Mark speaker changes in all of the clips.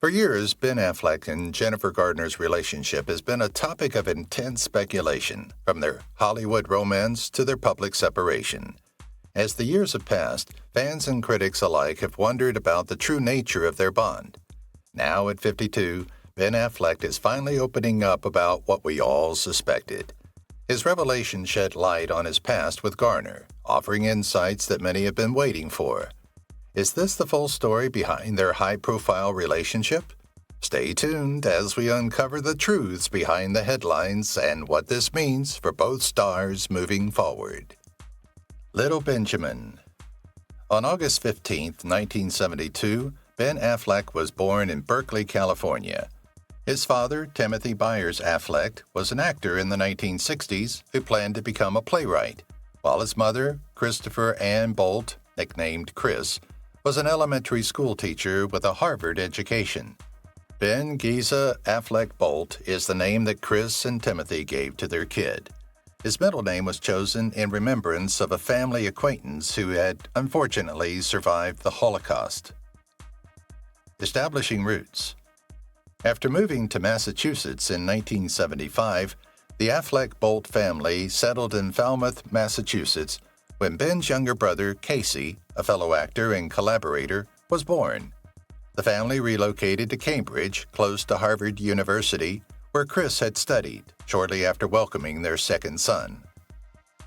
Speaker 1: For years, Ben Affleck and Jennifer Garner's relationship has been a topic of intense speculation, from their Hollywood romance to their public separation. As the years have passed, fans and critics alike have wondered about the true nature of their bond. Now, at 52, Ben Affleck is finally opening up about what we all suspected. His revelation shed light on his past with Garner, offering insights that many have been waiting for. Is this the full story behind their high-profile relationship? Stay tuned as we uncover the truths behind the headlines and what this means for both stars moving forward. Little Benjamin. On August 15, 1972, Ben Affleck was born in Berkeley, California. His father, Timothy Byers Affleck, was an actor in the 1960s who planned to become a playwright, while his mother, Christopher Ann Bolt, nicknamed Chris, was an elementary school teacher with a Harvard education. Ben Giza Affleck Bolt is the name that Chris and Timothy gave to their kid. His middle name was chosen in remembrance of a family acquaintance who had unfortunately survived the Holocaust. Establishing roots. After moving to Massachusetts in 1975, the Affleck-Bolt family settled in Falmouth, Massachusetts, when Ben's younger brother, Casey, a fellow actor and collaborator, was born. The family relocated to Cambridge, close to Harvard University, where Chris had studied, shortly after welcoming their second son.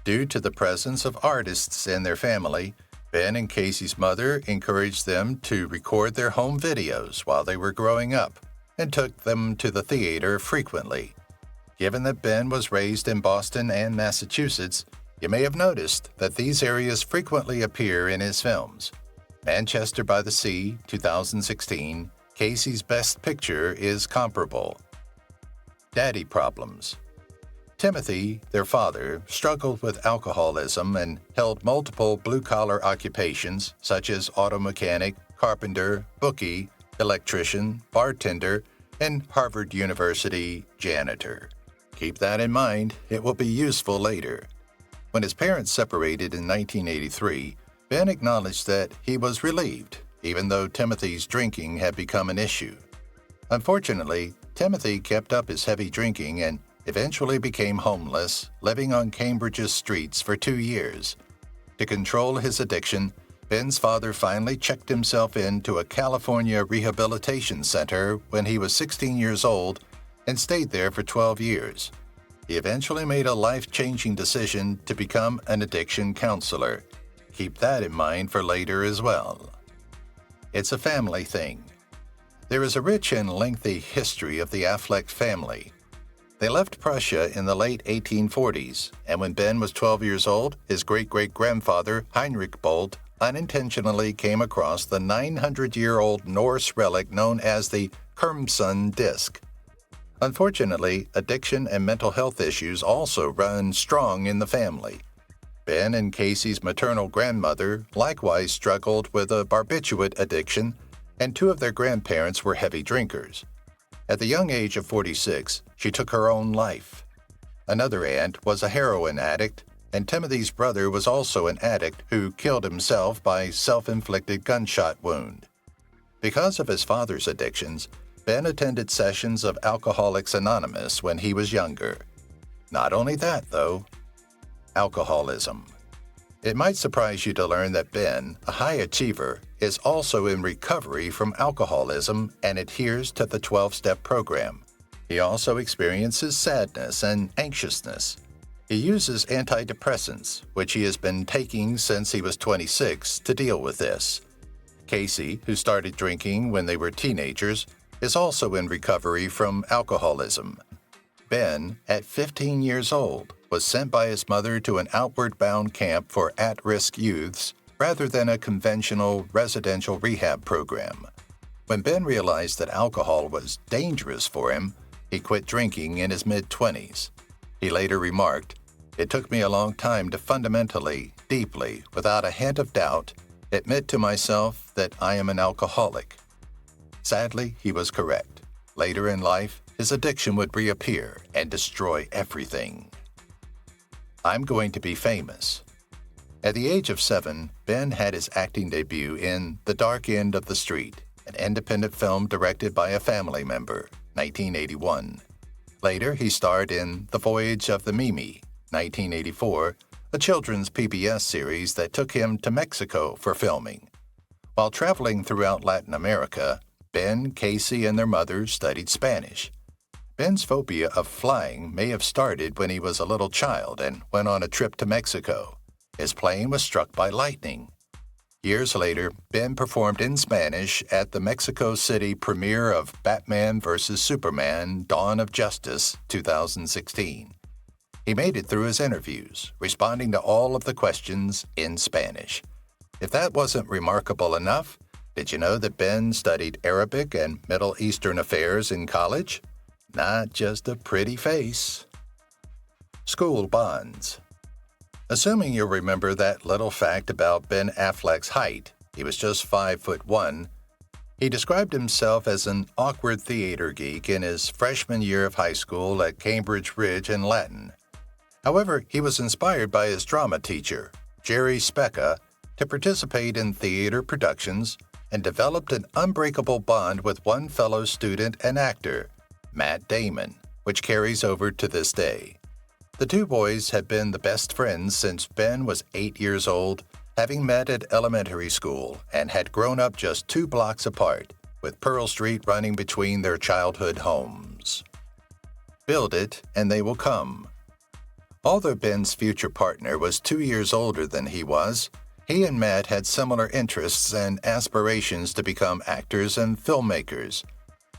Speaker 1: Due to the presence of artists in their family, Ben and Casey's mother encouraged them to record their home videos while they were growing up and took them to the theater frequently. Given that Ben was raised in Boston and Massachusetts, you may have noticed that these areas frequently appear in his films. Manchester by the Sea, 2016, Casey's Best Picture is comparable. Daddy problems. Timothy, their father, struggled with alcoholism and held multiple blue-collar occupations such as auto mechanic, carpenter, bookie, electrician, bartender, and Harvard University janitor. Keep that in mind, it will be useful later. When his parents separated in 1983, Ben acknowledged that he was relieved, even though Timothy's drinking had become an issue. Unfortunately, Timothy kept up his heavy drinking and eventually became homeless, living on Cambridge's streets for 2 years. To control his addiction, Ben's father finally checked himself into a California rehabilitation center when he was 16 years old and stayed there for 12 years. He eventually made a life-changing decision to become an addiction counselor. Keep that in mind for later as well. It's a family thing. There is a rich and lengthy history of the Affleck family. They left Prussia in the late 1840s, and when Ben was 12 years old, his great-great-grandfather, Heinrich Bolt, unintentionally came across the 900-year-old Norse relic known as the Kermsund disc. Unfortunately, addiction and mental health issues also run strong in the family. Ben and Casey's maternal grandmother likewise struggled with a barbiturate addiction, and 2 of their grandparents were heavy drinkers. At the young age of 46, she took her own life. Another aunt was a heroin addict, and Timothy's brother was also an addict who killed himself by self-inflicted gunshot wound. Because of his father's addictions, Ben attended sessions of Alcoholics Anonymous when he was younger. Not only that, though. Alcoholism. It might surprise you to learn that Ben, a high achiever, is also in recovery from alcoholism and adheres to the 12-step program. He also experiences sadness and anxiousness. He uses antidepressants, which he has been taking since he was 26, to deal with this. Casey, who started drinking when they were teenagers, is also in recovery from alcoholism. Ben, at 15 years old, was sent by his mother to an outward-bound camp for at-risk youths rather than a conventional residential rehab program. When Ben realized that alcohol was dangerous for him, he quit drinking in his mid-20s. He later remarked, "It took me a long time to fundamentally, deeply, without a hint of doubt, admit to myself that I am an alcoholic." Sadly, he was correct. Later in life, his addiction would reappear and destroy everything. I'm going to be famous. At the age of 7, Ben had his acting debut in The Dark End of the Street, an independent film directed by a family member, 1981. Later, he starred in The Voyage of the Mimi, 1984, a children's PBS series that took him to Mexico for filming. While traveling throughout Latin America, Ben, Casey, and their mother studied Spanish. Ben's phobia of flying may have started when he was a little child and went on a trip to Mexico. His plane was struck by lightning. Years later, Ben performed in Spanish at the Mexico City premiere of Batman vs. Superman: Dawn of Justice, 2016. He made it through his interviews, responding to all of the questions in Spanish. If that wasn't remarkable enough, did you know that Ben studied Arabic and Middle Eastern affairs in college? Not just a pretty face. School bonds. Assuming you'll remember that little fact about Ben Affleck's height, he was just 5'1", he described himself as an awkward theater geek in his freshman year of high school at Cambridge Ridge in Latin. However, he was inspired by his drama teacher, Jerry Specca, to participate in theater productions and developed an unbreakable bond with one fellow student and actor, Matt Damon, which carries over to this day. The two boys had been the best friends since Ben was 8 years old, having met at elementary school, and had grown up just 2 blocks apart, with Pearl Street running between their childhood homes. Build it, and they will come. Although Ben's future partner was 2 years older than he was, he and Matt had similar interests and aspirations to become actors and filmmakers.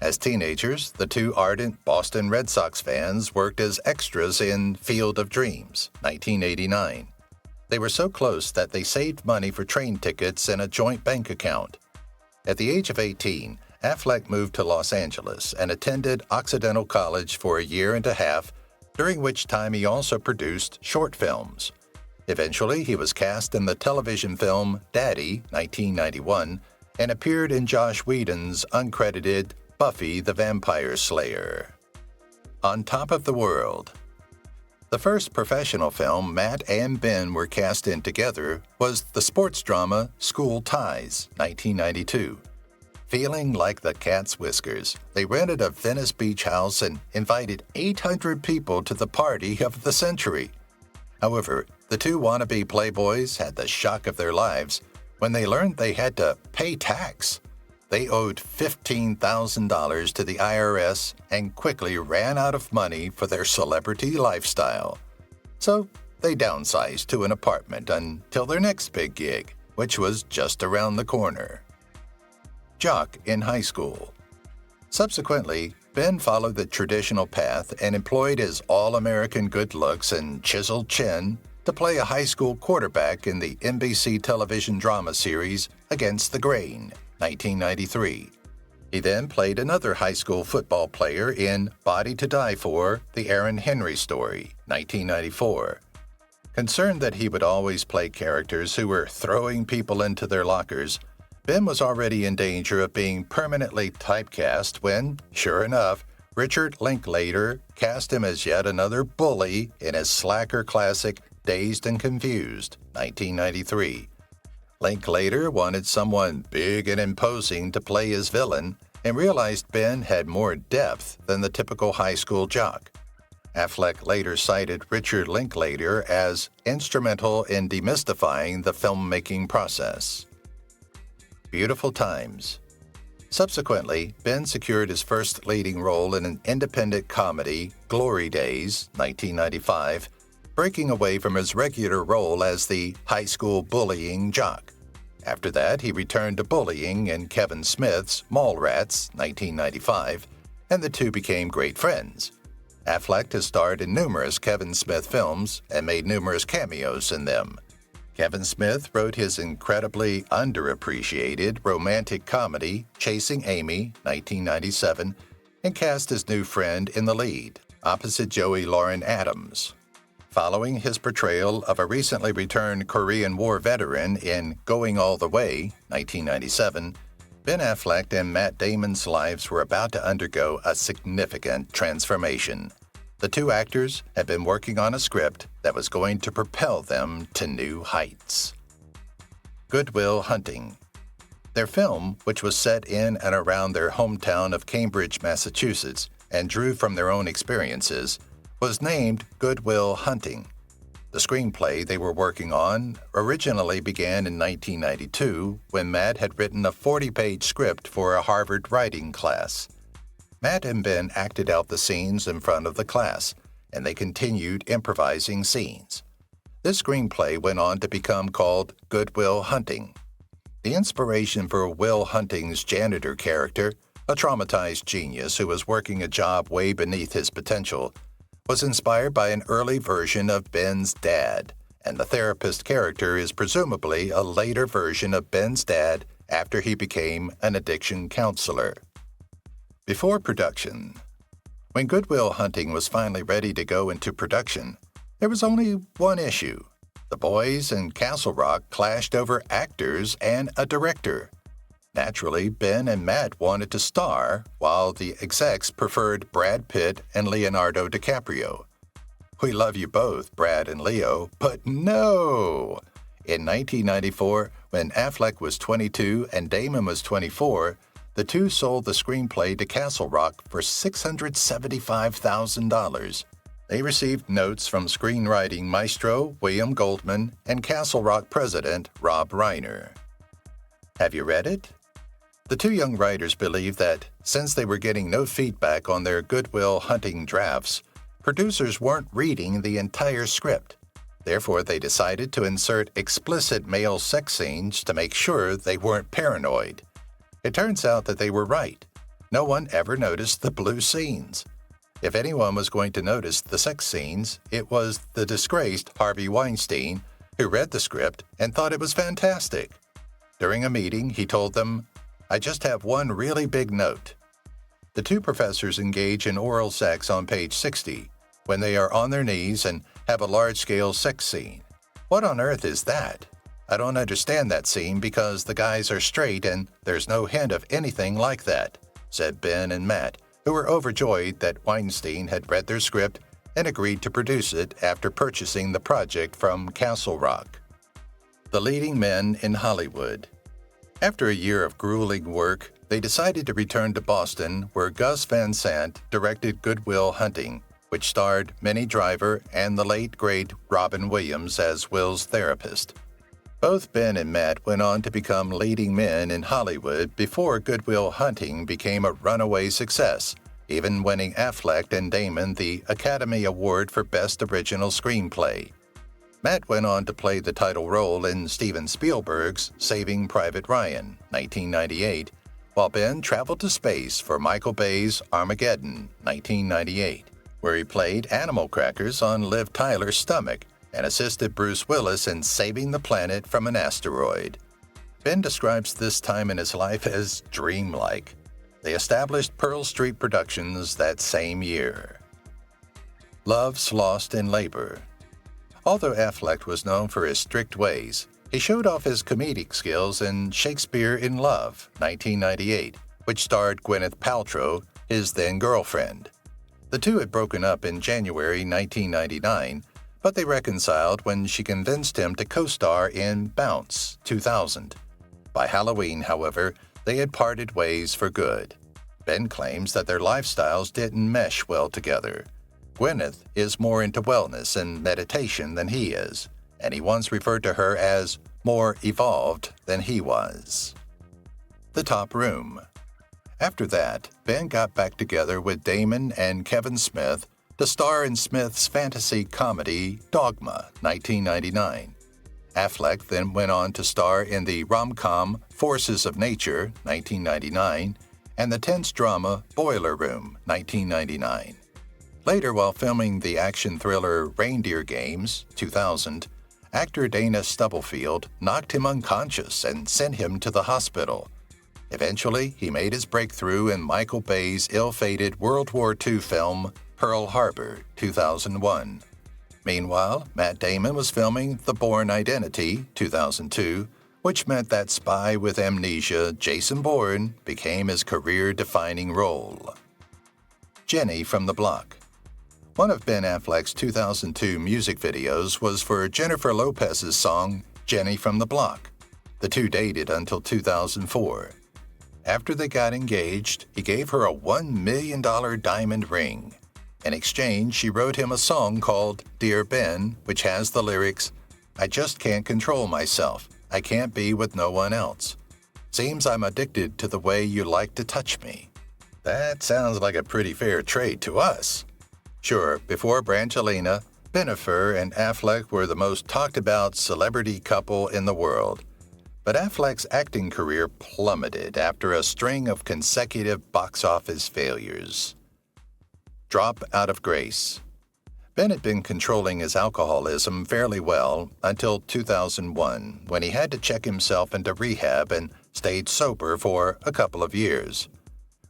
Speaker 1: As teenagers, the two ardent Boston Red Sox fans worked as extras in Field of Dreams, 1989. They were so close that they saved money for train tickets in a joint bank account. At the age of 18, Affleck moved to Los Angeles and attended Occidental College for a year and a half, during which time he also produced short films. Eventually, he was cast in the television film Daddy, 1991, and appeared in Joss Whedon's uncredited Buffy the Vampire Slayer. On Top of the World. The first professional film Matt and Ben were cast in together was the sports drama School Ties, 1992. Feeling like the cat's whiskers, they rented a Venice beach house and invited 800 people to the party of the century. However, the two wannabe playboys had the shock of their lives when they learned they had to pay tax. They owed $15,000 to the IRS and quickly ran out of money for their celebrity lifestyle. So they downsized to an apartment until their next big gig, which was just around the corner. Jock in high school. Subsequently, Ben followed the traditional path and employed his all-American good looks and chiseled chin to play a high school quarterback in the NBC television drama series Against the Grain, 1993. He then played another high school football player in Body to Die For, The Aaron Henry Story, 1994. Concerned that he would always play characters who were throwing people into their lockers, Ben was already in danger of being permanently typecast when, sure enough, Richard Linklater cast him as yet another bully in his slacker classic Dazed and Confused, 1993. Linklater wanted someone big and imposing to play his villain and realized Ben had more depth than the typical high school jock. Affleck later cited Richard Linklater as instrumental in demystifying the filmmaking process. Beautiful Times. Subsequently, Ben secured his first leading role in an independent comedy, Glory Days, 1995, breaking away from his regular role as the high school bullying jock. After that, he returned to bullying in Kevin Smith's Mallrats, 1995, and the two became great friends. Affleck has starred in numerous Kevin Smith films and made numerous cameos in them. Kevin Smith wrote his incredibly underappreciated romantic comedy, Chasing Amy, 1997, and cast his new friend in the lead, opposite Joey Lauren Adams. Following his portrayal of a recently returned Korean War veteran in Going All the Way, 1997, Ben Affleck and Matt Damon's lives were about to undergo a significant transformation. The two actors had been working on a script that was going to propel them to new heights. Good Will Hunting. Their film, which was set in and around their hometown of Cambridge, Massachusetts, and drew from their own experiences, was named Good Will Hunting. The screenplay they were working on originally began in 1992 when Matt had written a 40-page script for a Harvard writing class. Matt and Ben acted out the scenes in front of the class, and they continued improvising scenes. This screenplay went on to become called Good Will Hunting. The inspiration for Will Hunting's janitor character, a traumatized genius who was working a job way beneath his potential, was inspired by an early version of Ben's dad, and the therapist character is presumably a later version of Ben's dad after he became an addiction counselor. Before production. When Good Will Hunting was finally ready to go into production, there was only one issue. The boys in Castle Rock clashed over actors and a director. Naturally, Ben and Matt wanted to star, while the execs preferred Brad Pitt and Leonardo DiCaprio. We love you both, Brad and Leo, but no! In 1994, when Affleck was 22 and Damon was 24, the two sold the screenplay to Castle Rock for $675,000. They received notes from screenwriting maestro William Goldman and Castle Rock president Rob Reiner. Have you read it? The two young writers believed that, since they were getting no feedback on their Good Will Hunting drafts, producers weren't reading the entire script. Therefore, they decided to insert explicit male sex scenes to make sure they weren't paranoid. It turns out that they were right. No one ever noticed the blue scenes. If anyone was going to notice the sex scenes, it was the disgraced Harvey Weinstein, who read the script and thought it was fantastic. During a meeting, he told them, "I just have one really big note." The two professors engage in oral sex on page 60, when they are on their knees and have a large-scale sex scene. What on earth is that? I don't understand that scene because the guys are straight and there's no hint of anything like that, said Ben and Matt, who were overjoyed that Weinstein had read their script and agreed to produce it after purchasing the project from Castle Rock. The leading men in Hollywood. After a year of grueling work, they decided to return to Boston, where Gus Van Sant directed Good Will Hunting, which starred Minnie Driver and the late, great Robin Williams as Will's therapist. Both Ben and Matt went on to become leading men in Hollywood before Good Will Hunting became a runaway success, even winning Affleck and Damon the Academy Award for Best Original Screenplay. Matt went on to play the title role in Steven Spielberg's Saving Private Ryan, 1998, while Ben traveled to space for Michael Bay's Armageddon, 1998, where he played animal crackers on Liv Tyler's stomach and assisted Bruce Willis in saving the planet from an asteroid. Ben describes this time in his life as dreamlike. They established Pearl Street Productions that same year. Love's Lost in Labor. Although Affleck was known for his strict ways, he showed off his comedic skills in Shakespeare in Love, 1998, which starred Gwyneth Paltrow, his then-girlfriend. The two had broken up in January 1999, but they reconciled when she convinced him to co-star in Bounce, 2000. By Halloween, however, they had parted ways for good. Ben claims that their lifestyles didn't mesh well together. Gwyneth is more into wellness and meditation than he is, and he once referred to her as more evolved than he was. The Top Room. After that, Ben got back together with Damon and Kevin Smith to star in Smith's fantasy comedy Dogma, 1999. Affleck then went on to star in the rom-com Forces of Nature, 1999, and the tense drama Boiler Room, 1999. Later, while filming the action thriller Reindeer Games, 2000, actor Dana Stubblefield knocked him unconscious and sent him to the hospital. Eventually, he made his breakthrough in Michael Bay's ill-fated World War II film Pearl Harbor, 2001. Meanwhile, Matt Damon was filming The Bourne Identity, 2002, which meant that spy with amnesia Jason Bourne became his career-defining role. Jenny from the Block. One of Ben Affleck's 2002 music videos was for Jennifer Lopez's song Jenny from the Block. The two dated until 2004. After they got engaged, he gave her a $1 million diamond ring. In exchange, she wrote him a song called Dear Ben, which has the lyrics, "I just can't control myself. I can't be with no one else. Seems I'm addicted to the way you like to touch me." That sounds like a pretty fair trade to us. Sure, before Brangelina, Bennifer and Affleck were the most talked about celebrity couple in the world. But Affleck's acting career plummeted after a string of consecutive box office failures. Drop out of grace. Ben had been controlling his alcoholism fairly well until 2001, when he had to check himself into rehab and stayed sober for a couple of years.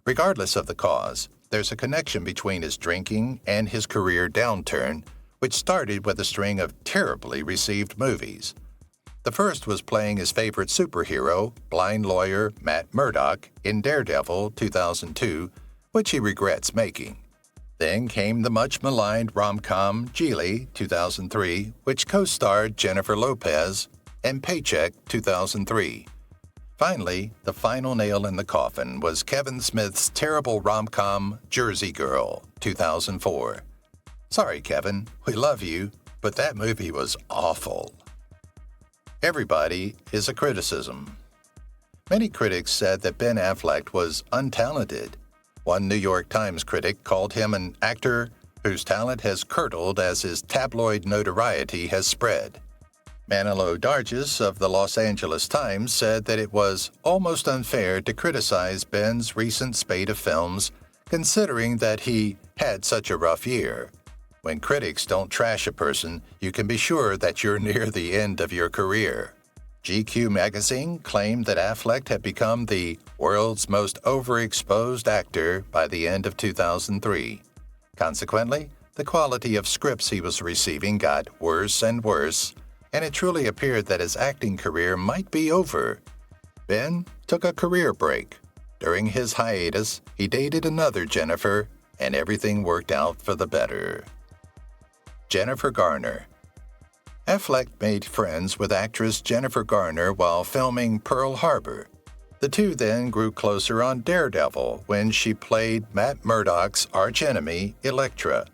Speaker 1: Regardless of the cause, there's a connection between his drinking and his career downturn, which started with a string of terribly received movies. The first was playing his favorite superhero, blind lawyer Matt Murdock, in Daredevil 2002, which he regrets making. Then came the much-maligned rom-com Geely 2003, which co-starred Jennifer Lopez, and Paycheck 2003. Finally, the final nail in the coffin was Kevin Smith's terrible rom-com Jersey Girl 2004. Sorry, Kevin, we love you, but that movie was awful. Everybody is a criticism. Many critics said that Ben Affleck was untalented. One New York Times critic called him an actor whose talent has curdled as his tabloid notoriety has spread. Manolo Dargis of the Los Angeles Times said that it was almost unfair to criticize Ben's recent spate of films, considering that he had such a rough year. When critics don't trash a person, you can be sure that you're near the end of your career. GQ magazine claimed that Affleck had become the world's most overexposed actor by the end of 2003. Consequently, the quality of scripts he was receiving got worse and worse, and it truly appeared that his acting career might be over. Ben took a career break. During his hiatus, he dated another Jennifer, and everything worked out for the better. Jennifer Garner. Affleck made friends with actress Jennifer Garner while filming Pearl Harbor. The two then grew closer on Daredevil when she played Matt Murdock's archenemy, Elektra.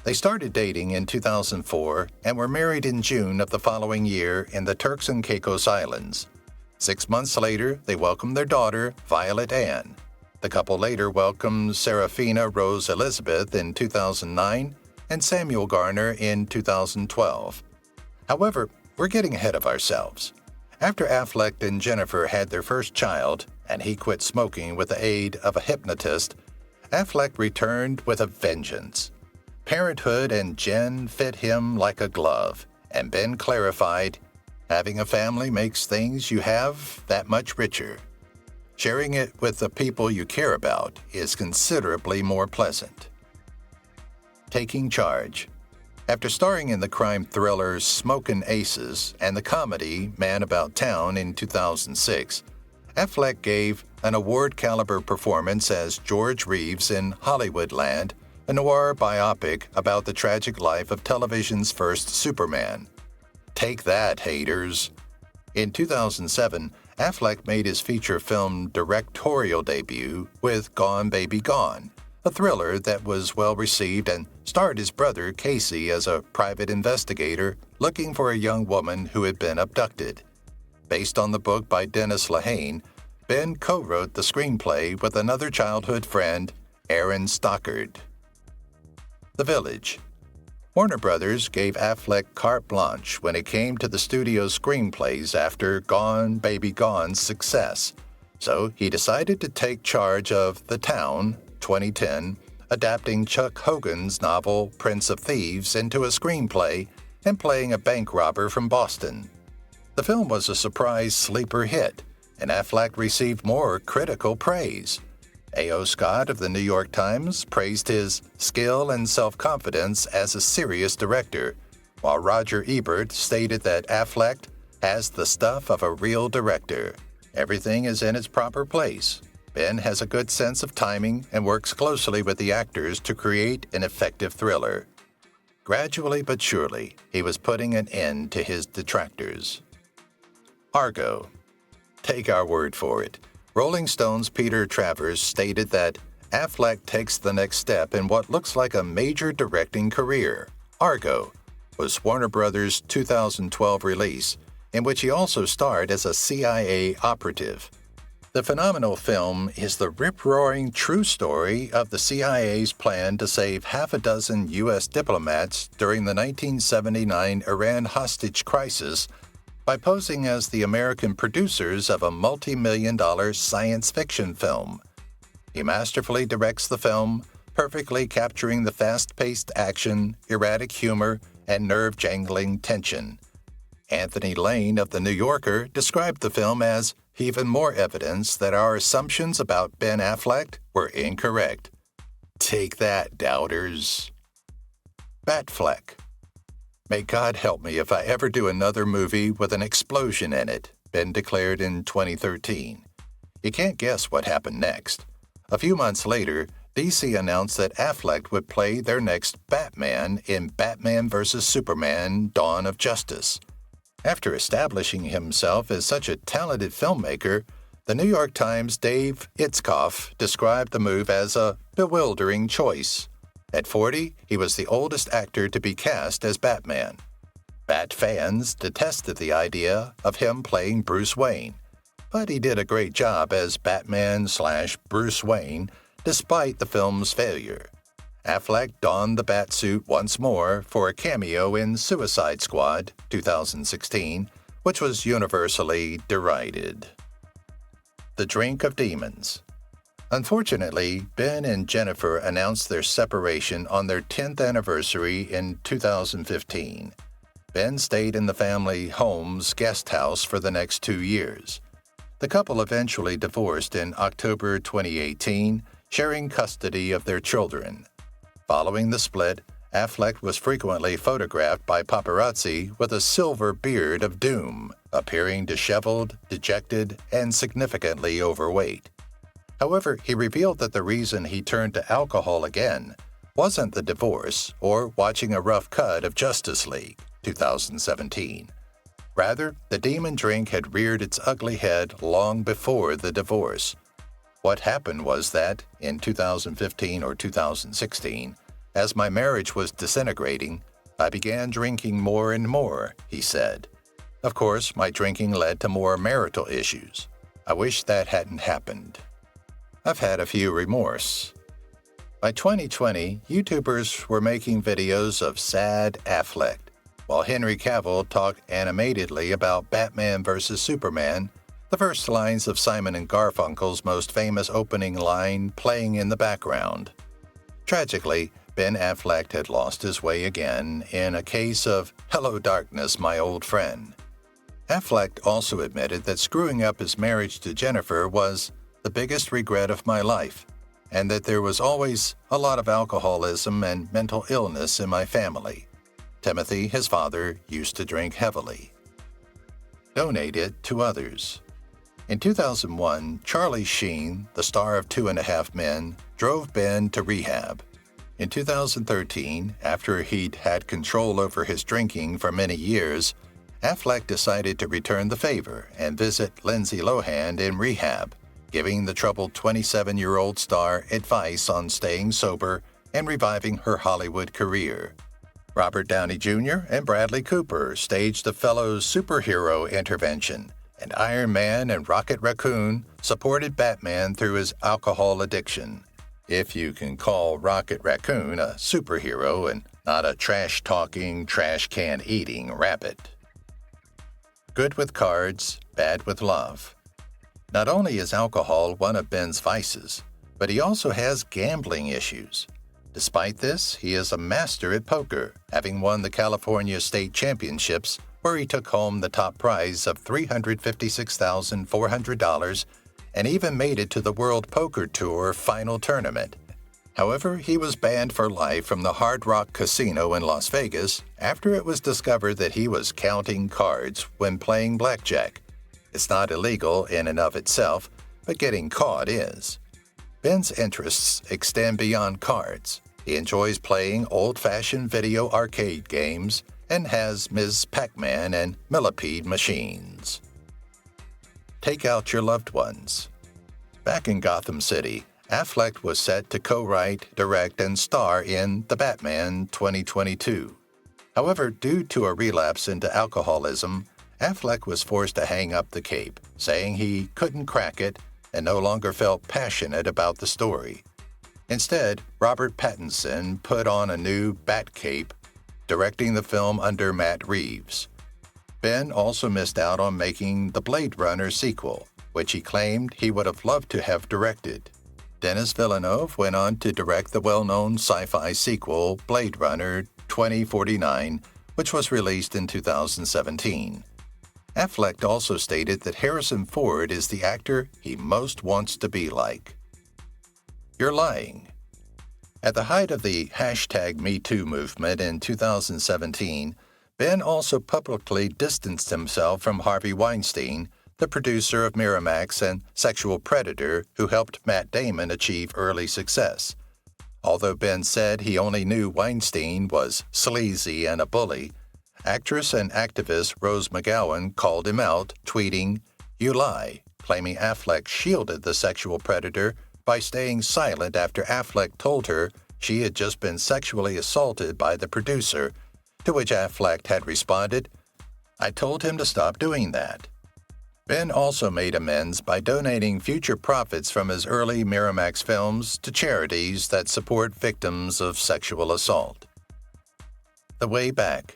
Speaker 1: They started dating in 2004 and were married in June of the following year in the Turks and Caicos Islands. 6 months later, they welcomed their daughter, Violet Ann. The couple later welcomed Serafina Rose Elizabeth in 2009 and Samuel Garner in 2012. However, we're getting ahead of ourselves. After Affleck and Jennifer had their first child, and he quit smoking with the aid of a hypnotist, Affleck returned with a vengeance. Parenthood and Jen fit him like a glove, and Ben clarified, having a family makes things you have that much richer. Sharing it with the people you care about is considerably more pleasant. Taking charge. After starring in the crime thriller Smokin' Aces and the comedy Man About Town in 2006, Affleck gave an award-caliber performance as George Reeves in Hollywoodland, a noir biopic about the tragic life of television's first Superman. Take that, haters! In 2007, Affleck made his feature film directorial debut with Gone Baby Gone, a thriller that was well received and starred his brother Casey as a private investigator looking for a young woman who had been abducted. Based on the book by Dennis Lehane, Ben co-wrote the screenplay with another childhood friend, Aaron Stockard. The Village. Warner Brothers gave Affleck carte blanche when it came to the studio's screenplays after Gone Baby Gone's success, so he decided to take charge of The Town, 2010, adapting Chuck Hogan's novel Prince of Thieves into a screenplay and playing a bank robber from Boston. The film was a surprise sleeper hit, and Affleck received more critical praise. A.O. Scott of the New York Times praised his skill and self-confidence as a serious director, while Roger Ebert stated that Affleck has the stuff of a real director. Everything is in its proper place. Ben has a good sense of timing and works closely with the actors to create an effective thriller. Gradually but surely, he was putting an end to his detractors. Argo. take our word for it. Rolling Stone's Peter Travers stated that Affleck takes the next step in what looks like a major directing career. Argo was Warner Brothers' 2012 release, in which he also starred as a CIA operative. The phenomenal film is the rip-roaring true story of the CIA's plan to save half a dozen U.S. diplomats during the 1979 Iran hostage crisis by posing as the American producers of a multi-million-dollar science fiction film. He masterfully directs the film, perfectly capturing the fast-paced action, erratic humor, and nerve-jangling tension. Anthony Lane of The New Yorker described the film as even more evidence that our assumptions about Ben Affleck were incorrect. Take that, doubters. Batfleck. May God help me if I ever do another movie with an explosion in it, Ben declared in 2013. You can't guess what happened next. A few months later, DC announced that Affleck would play their next Batman in Batman vs. Superman: Dawn of Justice. After establishing himself as such a talented filmmaker, the New York Times' Dave Itzkoff described the move as a bewildering choice. At 40, he was the oldest actor to be cast as Batman. Bat fans detested the idea of him playing Bruce Wayne, but he did a great job as Batman/Bruce Wayne despite the film's failure. Affleck donned the Batsuit once more for a cameo in Suicide Squad 2016, which was universally derided. The Drink of Demons. Unfortunately, Ben and Jennifer announced their separation on their 10th anniversary in 2015. Ben stayed in the family home's guest house for the next 2 years. The couple eventually divorced in October 2018, sharing custody of their children. Following the split, Affleck was frequently photographed by paparazzi with a silver beard of doom, appearing disheveled, dejected, and significantly overweight. However, he revealed that the reason he turned to alcohol again wasn't the divorce or watching a rough cut of Justice League 2017. Rather, the demon drink had reared its ugly head long before the divorce. What happened was that, in 2015 or 2016, as my marriage was disintegrating, I began drinking more and more, he said. Of course, my drinking led to more marital issues. I wish that hadn't happened. I've had a few remorse. By 2020, YouTubers were making videos of sad Affleck, while Henry Cavill talked animatedly about Batman vs. Superman, the first lines of Simon & Garfunkel's most famous opening line playing in the background. Tragically, Ben Affleck had lost his way again in a case of "Hello Darkness, my old friend." Affleck also admitted that screwing up his marriage to Jennifer was the biggest regret of my life, and that there was always a lot of alcoholism and mental illness in my family. Timothy, his father, used to drink heavily. Donate it to others. In 2001, Charlie Sheen, the star of 2.5 Men, drove Ben to rehab. In 2013, after he'd had control over his drinking for many years, Affleck decided to return the favor and visit Lindsay Lohan in rehab, giving the troubled 27-year-old star advice on staying sober and reviving her Hollywood career. Robert Downey Jr. and Bradley Cooper staged a fellow superhero intervention, and Iron Man and Rocket Raccoon supported Batman through his alcohol addiction. If you can call Rocket Raccoon a superhero and not a trash-talking, trash-can-eating rabbit. Good with cards, bad with love. Not only is alcohol one of Ben's vices, but he also has gambling issues. Despite this, he is a master at poker, having won the California State Championships, where he took home the top prize of $356,400 and even made it to the World Poker Tour final tournament. However, he was banned for life from the Hard Rock Casino in Las Vegas after it was discovered that he was counting cards when playing blackjack. It's not illegal in and of itself, but getting caught is. Ben's interests extend beyond cards. He enjoys playing old-fashioned video arcade games and has Ms. Pac-Man and Millipede machines. Take Out Your Loved Ones. Back in Gotham City, Affleck was set to co-write, direct, and star in The Batman 2022. However, due to a relapse into alcoholism, Affleck was forced to hang up the cape, saying he couldn't crack it and no longer felt passionate about the story. Instead, Robert Pattinson put on a new Bat cape, directing the film under Matt Reeves. Ben also missed out on making the Blade Runner sequel, which he claimed he would have loved to have directed. Denis Villeneuve went on to direct the well-known sci-fi sequel Blade Runner 2049, which was released in 2017. Affleck also stated that Harrison Ford is the actor he most wants to be like. You're lying. At the height of the #MeToo movement in 2017, Ben also publicly distanced himself from Harvey Weinstein, the producer of Miramax and sexual predator who helped Matt Damon achieve early success. Although Ben said he only knew Weinstein was sleazy and a bully, actress and activist Rose McGowan called him out, tweeting, "You lie," claiming Affleck shielded the sexual predator by staying silent after Affleck told her she had just been sexually assaulted by the producer, to which Affleck had responded, "I told him to stop doing that." Ben also made amends by donating future profits from his early Miramax films to charities that support victims of sexual assault. The Way Back.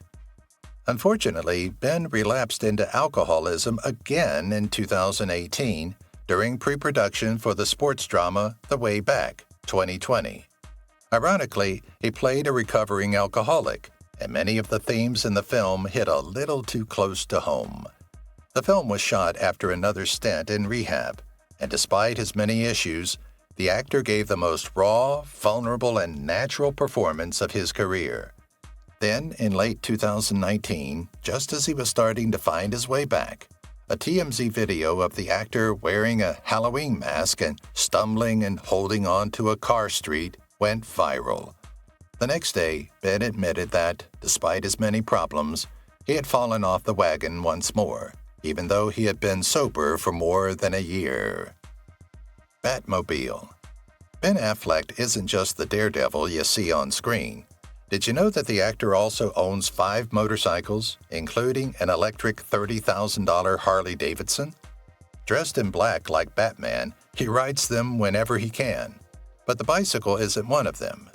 Speaker 1: Unfortunately, Ben relapsed into alcoholism again in 2018 during pre-production for the sports drama The Way Back 2020. Ironically, he played a recovering alcoholic, and many of the themes in the film hit a little too close to home. The film was shot after another stint in rehab, and despite his many issues, the actor gave the most raw, vulnerable, and natural performance of his career. Then, in late 2019, just as he was starting to find his way back, a TMZ video of the actor wearing a Halloween mask and stumbling and holding on to a car seat went viral. The next day, Ben admitted that, despite his many problems, he had fallen off the wagon once more, even though he had been sober for more than a year. Batmobile. Ben Affleck isn't just the daredevil you see on screen. Did you know that the actor also owns 5 motorcycles, including an electric $30,000 Harley-Davidson? Dressed in black like Batman, he rides them whenever he can. But the bicycle isn't one of them.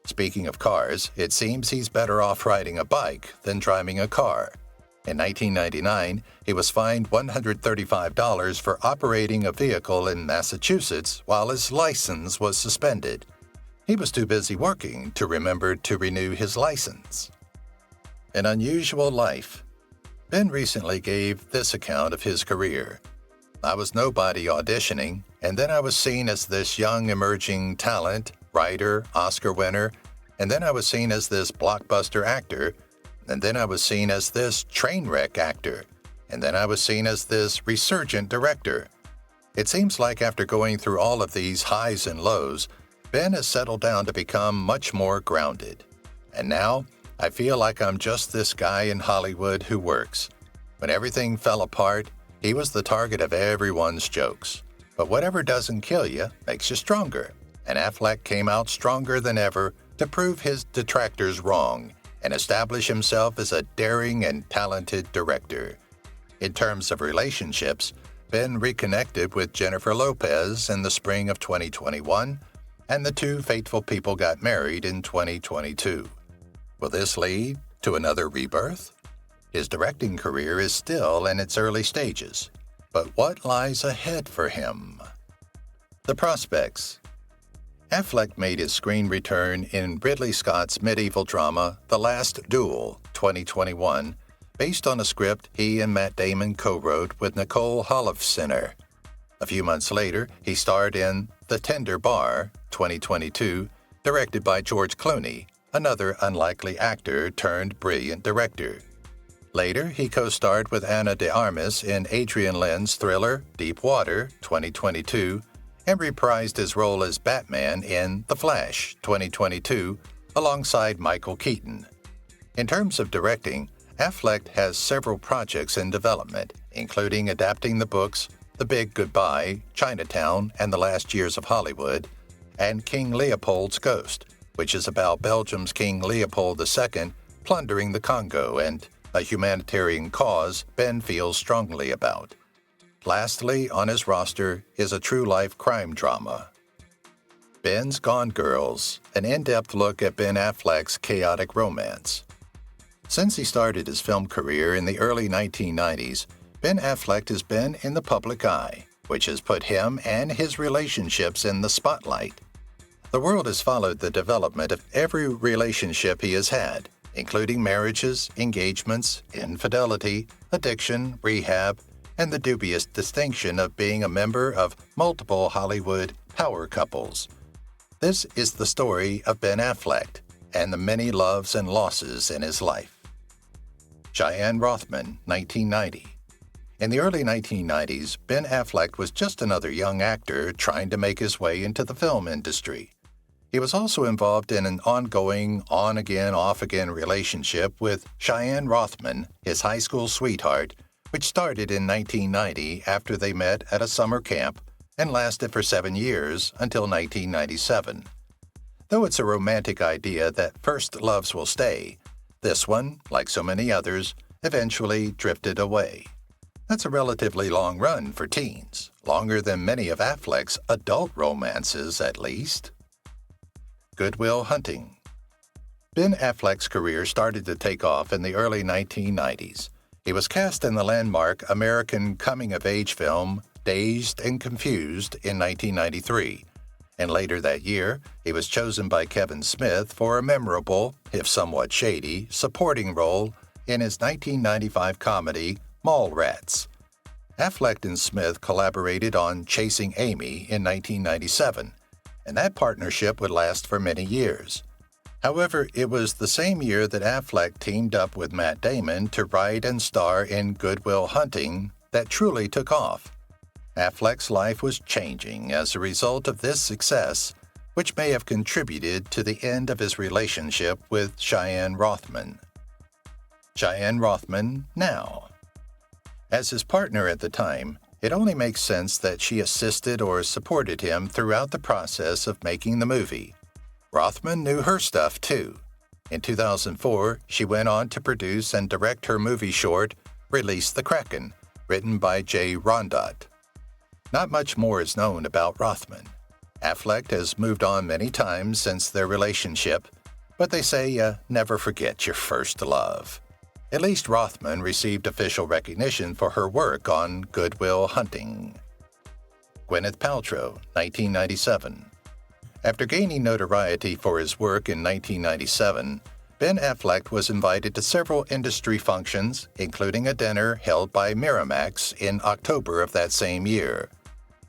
Speaker 1: Speaking of cars, it seems he's better off riding a bike than driving a car. In 1999, he was fined $135 for operating a vehicle in Massachusetts while his license was suspended. He was too busy working to remember to renew his license. An unusual life. Ben recently gave this account of his career. "I was nobody auditioning, and then I was seen as this young emerging talent, writer, Oscar winner, and then I was seen as this blockbuster actor, and then I was seen as this train wreck actor, and then I was seen as this resurgent director. It seems like after going through all of these highs and lows, Ben has settled down to become much more grounded. And now, I feel like I'm just this guy in Hollywood who works. When everything fell apart, he was the target of everyone's jokes. But whatever doesn't kill you makes you stronger. And Affleck came out stronger than ever to prove his detractors wrong and establish himself as a daring and talented director. In terms of relationships, Ben reconnected with Jennifer Lopez in the spring of 2021, and the two faithful people got married in 2022. Will this lead to another rebirth? His directing career is still in its early stages, but what lies ahead for him? The prospects. Affleck made his screen return in Ridley Scott's medieval drama The Last Duel, 2021, based on a script he and Matt Damon co-wrote with Nicole Holofcener. A few months later, he starred in The Tender Bar, 2022, directed by George Clooney, another unlikely actor turned brilliant director. Later, he co-starred with Ana de Armas in Adrian Lyne's thriller Deep Water, 2022, and reprised his role as Batman in The Flash, 2022, alongside Michael Keaton. In terms of directing, Affleck has several projects in development, including adapting the books The Big Goodbye, Chinatown, and the Last Years of Hollywood, and King Leopold's Ghost, which is about Belgium's King Leopold II plundering the Congo and a humanitarian cause Ben feels strongly about. Lastly on his roster is a true-life crime drama. Ben's Gone Girls, an in-depth look at Ben Affleck's chaotic romance. Since he started his film career in the early 1990s, Ben Affleck has been in the public eye, which has put him and his relationships in the spotlight. The world has followed the development of every relationship he has had, including marriages, engagements, infidelity, addiction, rehab, and the dubious distinction of being a member of multiple Hollywood power couples. This is the story of Ben Affleck and the many loves and losses in his life. Cheyenne Rothman, 1990. In the early 1990s, Ben Affleck was just another young actor trying to make his way into the film industry. He was also involved in an ongoing on-again, off-again relationship with Cheyenne Rothman, his high school sweetheart, which started in 1990 after they met at a summer camp and lasted for 7 years until 1997. Though it's a romantic idea that first loves will stay, this one, like so many others, eventually drifted away. That's a relatively long run for teens, longer than many of Affleck's adult romances at least. Good Will Hunting. Ben Affleck's career started to take off in the early 1990s. He was cast in the landmark American coming-of-age film Dazed and Confused in 1993, and later that year, he was chosen by Kevin Smith for a memorable, if somewhat shady, supporting role in his 1995 comedy Mallrats. Affleck and Smith collaborated on Chasing Amy in 1997, and that partnership would last for many years. However, it was the same year that Affleck teamed up with Matt Damon to write and star in Good Will Hunting that truly took off. Affleck's life was changing as a result of this success, which may have contributed to the end of his relationship with Cheyenne Rothman. Cheyenne Rothman now. As his partner at the time, it only makes sense that she assisted or supported him throughout the process of making the movie. Rothman knew her stuff too. In 2004, she went on to produce and direct her movie short, Release the Kraken, written by Jay Rondot. Not much more is known about Rothman. Affleck has moved on many times since their relationship, but they say never forget your first love. At least Rothman received official recognition for her work on Good Will Hunting. Gwyneth Paltrow, 1997. After gaining notoriety for his work in 1997, Ben Affleck was invited to several industry functions, including a dinner held by Miramax in October of that same year.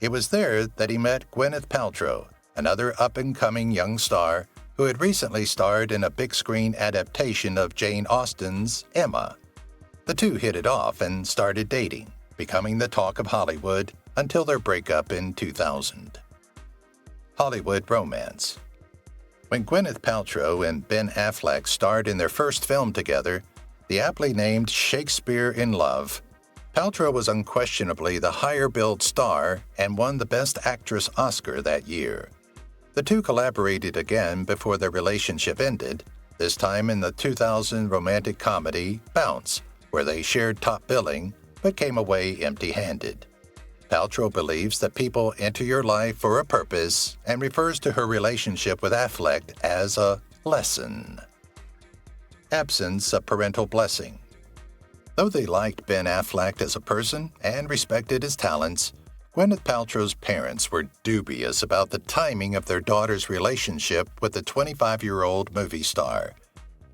Speaker 1: It was there that he met Gwyneth Paltrow, another up-and-coming young star who had recently starred in a big-screen adaptation of Jane Austen's Emma. The two hit it off and started dating, becoming the talk of Hollywood until their breakup in 2000. Hollywood romance. When Gwyneth Paltrow and Ben Affleck starred in their first film together, the aptly named Shakespeare in Love, Paltrow was unquestionably the higher-billed star and won the Best Actress Oscar that year. The two collaborated again before their relationship ended, this time in the 2000 romantic comedy Bounce, where they shared top billing but came away empty-handed. Paltrow believes that people enter your life for a purpose and refers to her relationship with Affleck as a lesson. Absence of parental blessing. Though they liked Ben Affleck as a person and respected his talents, Gwyneth Paltrow's parents were dubious about the timing of their daughter's relationship with the 25-year-old movie star.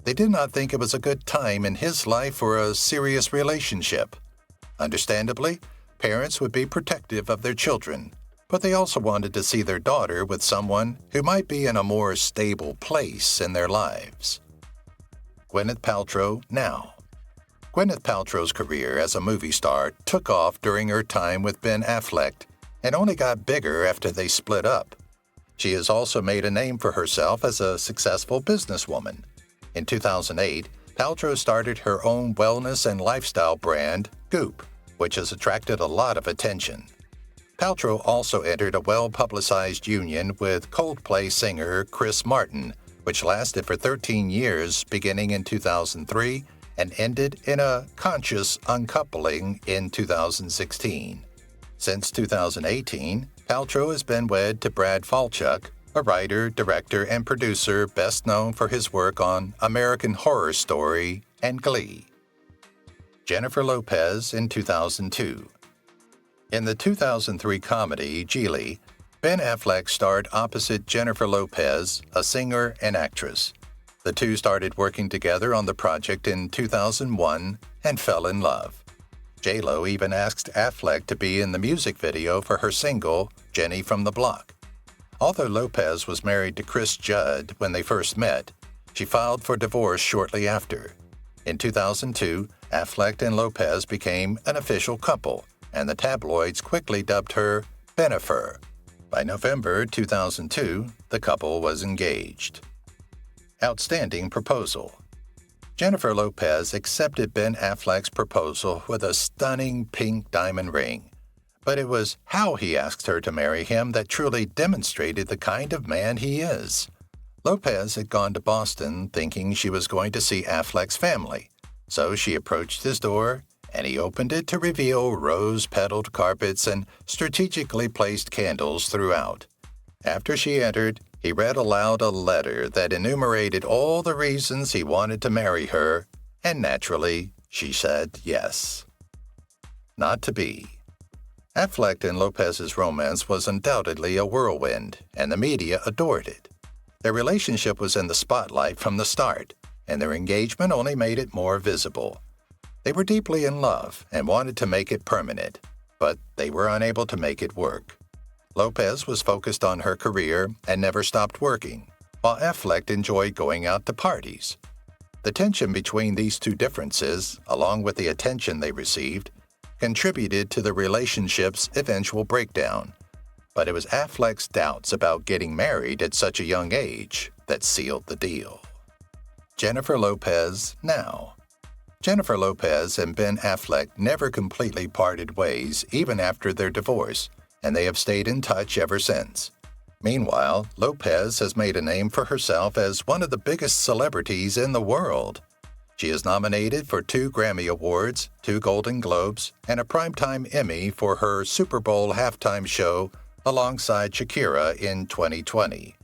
Speaker 1: They did not think it was a good time in his life for a serious relationship. Understandably, parents would be protective of their children, but they also wanted to see their daughter with someone who might be in a more stable place in their lives. Gwyneth Paltrow now. Gwyneth Paltrow's career as a movie star took off during her time with Ben Affleck and only got bigger after they split up. She has also made a name for herself as a successful businesswoman. In 2008, Paltrow started her own wellness and lifestyle brand, Goop, which has attracted a lot of attention. Paltrow also entered a well-publicized union with Coldplay singer Chris Martin, which lasted for 13 years beginning in 2003 and ended in a conscious uncoupling in 2016. Since 2018, Paltrow has been wed to Brad Falchuk, a writer, director, and producer best known for his work on American Horror Story and Glee. Jennifer Lopez in 2002. In the 2003 comedy Geely, Ben Affleck starred opposite Jennifer Lopez, a singer and actress. The two started working together on the project in 2001 and fell in love. J-Lo even asked Affleck to be in the music video for her single, Jenny from the Block. Although Lopez was married to Chris Judd when they first met, she filed for divorce shortly after. In 2002, Affleck and Lopez became an official couple, and the tabloids quickly dubbed her Bennifer. By November 2002, the couple was engaged. Outstanding proposal. Jennifer Lopez accepted Ben Affleck's proposal with a stunning pink diamond ring. But it was how he asked her to marry him that truly demonstrated the kind of man he is. Lopez had gone to Boston thinking she was going to see Affleck's family, so she approached his door, and he opened it to reveal rose-petaled carpets and strategically placed candles throughout. After she entered, he read aloud a letter that enumerated all the reasons he wanted to marry her, and naturally, she said yes. Not to be. Affleck and Lopez's romance was undoubtedly a whirlwind, and the media adored it. Their relationship was in the spotlight from the start, and their engagement only made it more visible. They were deeply in love and wanted to make it permanent, but they were unable to make it work. Lopez was focused on her career and never stopped working, while Affleck enjoyed going out to parties. The tension between these two differences, along with the attention they received, contributed to the relationship's eventual breakdown. But it was Affleck's doubts about getting married at such a young age that sealed the deal. Jennifer Lopez now. Jennifer Lopez and Ben Affleck never completely parted ways even after their divorce, and they have stayed in touch ever since. Meanwhile, Lopez has made a name for herself as one of the biggest celebrities in the world. She is nominated for 2 Grammy Awards, 2 Golden Globes, and a Primetime Emmy for her Super Bowl halftime show alongside Shakira in 2020.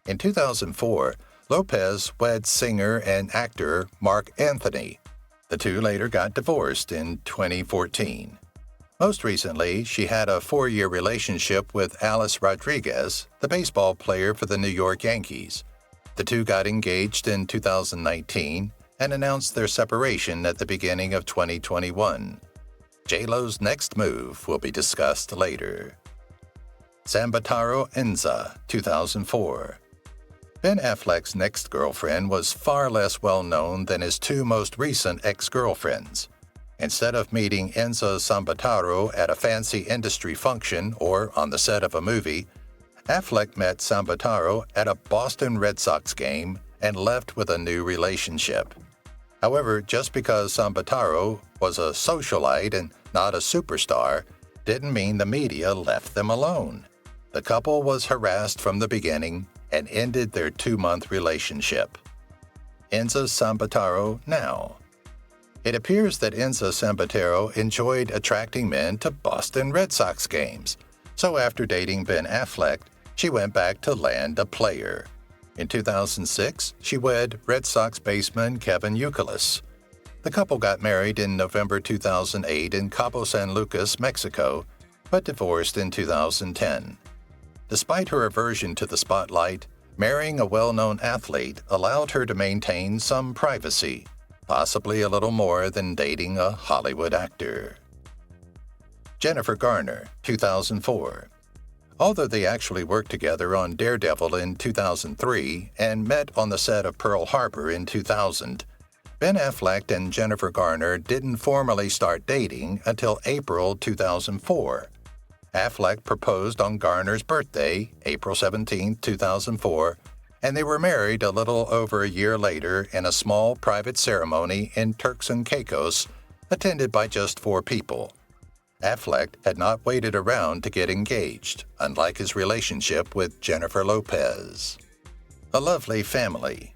Speaker 1: In 2004, Lopez wed singer and actor Mark Anthony. The two later got divorced in 2014. Most recently, she had a 4-year relationship with Alice Rodriguez, the baseball player for the New York Yankees. The two got engaged in 2019 and announced their separation at the beginning of 2021. J-Lo's next move will be discussed later. Sambataro Enza, 2004. Ben Affleck's next girlfriend was far less well-known than his 2 most recent ex-girlfriends. Instead of meeting Enza Sambataro at a fancy industry function or on the set of a movie, Affleck met Sambataro at a Boston Red Sox game and left with a new relationship. However, just because Sambataro was a socialite and not a superstar didn't mean the media left them alone. The couple was harassed from the beginning and ended their 2-month relationship. Enza Sambataro now. It appears that Enza Sambataro enjoyed attracting men to Boston Red Sox games, so after dating Ben Affleck, she went back to land a player. In 2006, she wed Red Sox baseman Kevin Youkilis. The couple got married in November 2008 in Cabo San Lucas, Mexico, but divorced in 2010. Despite her aversion to the spotlight, marrying a well-known athlete allowed her to maintain some privacy, possibly a little more than dating a Hollywood actor. Jennifer Garner, 2004. Although they actually worked together on Daredevil in 2003 and met on the set of Pearl Harbor in 2000, Ben Affleck and Jennifer Garner didn't formally start dating until April 2004. Affleck proposed on Garner's birthday, April 17, 2004, and they were married a little over a year later in a small private ceremony in Turks and Caicos, attended by just 4 people. Affleck had not waited around to get engaged, unlike his relationship with Jennifer Lopez. A lovely family.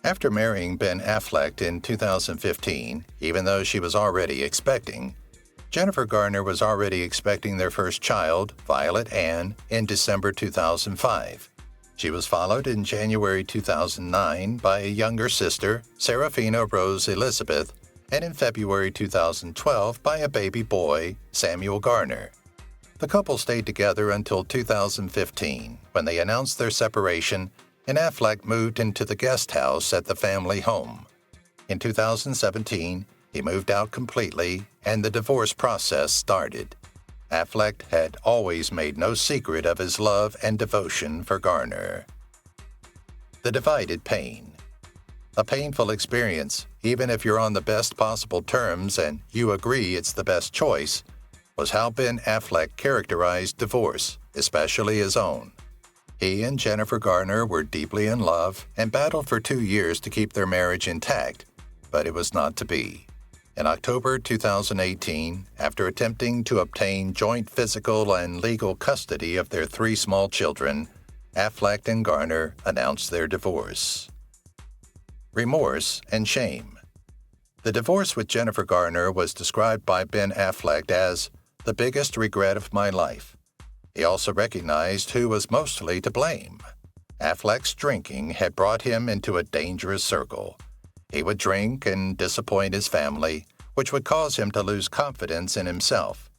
Speaker 1: After marrying Ben Affleck in 2015, even though she was already expecting, Jennifer Garner was already expecting their first child, Violet Ann, in December 2005. She was followed in January 2009 by a younger sister, Serafina Rose Elizabeth, and in February 2012 by a baby boy, Samuel Garner. The couple stayed together until 2015, when they announced their separation and Affleck moved into the guest house at the family home. In 2017, he moved out completely and the divorce process started. Affleck had always made no secret of his love and devotion for Garner. The divided pain. A painful experience, even if you're on the best possible terms and you agree it's the best choice, was how Ben Affleck characterized divorce, especially his own. He and Jennifer Garner were deeply in love and battled for 2 years to keep their marriage intact, but it was not to be. In October 2018, after attempting to obtain joint physical and legal custody of their 3 small children, Affleck and Garner announced their divorce. Remorse and shame. The divorce with Jennifer Garner was described by Ben Affleck as the biggest regret of my life. He also recognized who was mostly to blame. Affleck's drinking had brought him into a dangerous circle. He would drink and disappoint his family, which would cause him to lose confidence in himself.